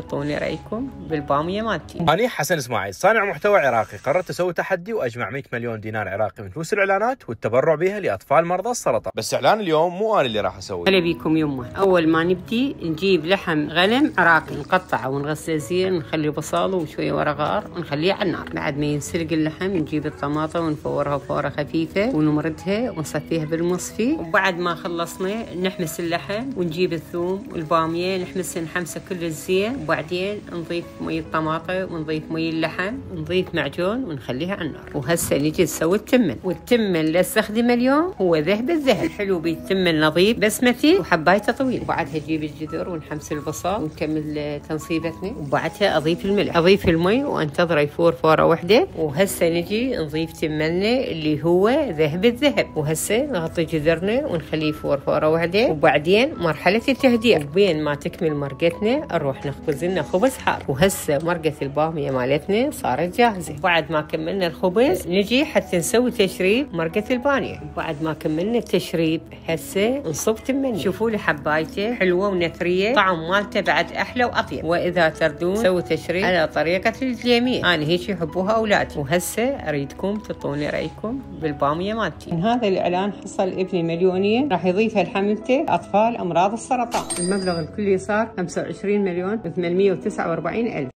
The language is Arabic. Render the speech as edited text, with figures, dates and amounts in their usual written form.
اعطوني رايكم بالباميه مالتي. أنا حسن اسماعيل صانع محتوى عراقي، قررت اسوي تحدي واجمع 100 مليون دينار عراقي من فلوس الاعلانات والتبرع بها لاطفال مرضى السرطان، بس اعلان اليوم مو انا اللي راح اسويه. هلا بيكم يمه. اول ما نبدي نجيب لحم غنم عراقي نقطعه ونغسله زين، ونخلي بصل وشويه ورقار ونخليه على النار. بعد ما ينسلق اللحم نجيب الطماطم ونفورها فوره خفيفه ونمردها ونصفيها بالمصفي. وبعد ما خلصنا نحمس اللحم ونجيب الثوم والباميه نحمسه كل زين. وبعدين نضيف مي الطماطم ونضيف مي اللحم ونضيف معجون ونخليها على النار. وهسه نجي نسوي التمن، والتمن اللي استخدمه اليوم هو ذهب الذهب، حلو بالتمن نظيف بسمتي وحبايته طويله. وبعدها اجيب الجذر ونحمس البصل ونكمل تنصيبتنا. وبعدها اضيف الملح، اضيف المي وانتظره يفور فوره وحده. وهسه نجي نضيف تمننا اللي هو ذهب الذهب. وهسه نغطي جذرنا ونخليه يفور فوره وحده. وبعدين مرحله التهدير، بين ما تكمل مرقتنا نروح نخبز لنا خبز حار. وهسه مرقه الباميه مالتنا صارت جاهزه. بعد ما كملنا الخبز نجي حتى نسوي تشريب مرقه الباميه. بعد ما كملنا التشريب هسه نصب تمني. شوفوا لي حبايته حلوه ونثريه، طعم مالته بعد احلى واطيب. واذا تردون سووا تشريب على طريقه الجميع، انا هيك يحبوها اولادي. وهسه اريدكم تعطوني رايكم بالباميه مالتي. من هذا الاعلان حصل ابني مليونين راح يضيفها لحملته اطفال امراض السرطان. المبلغ الكلي صار 25 مليون و849 الف.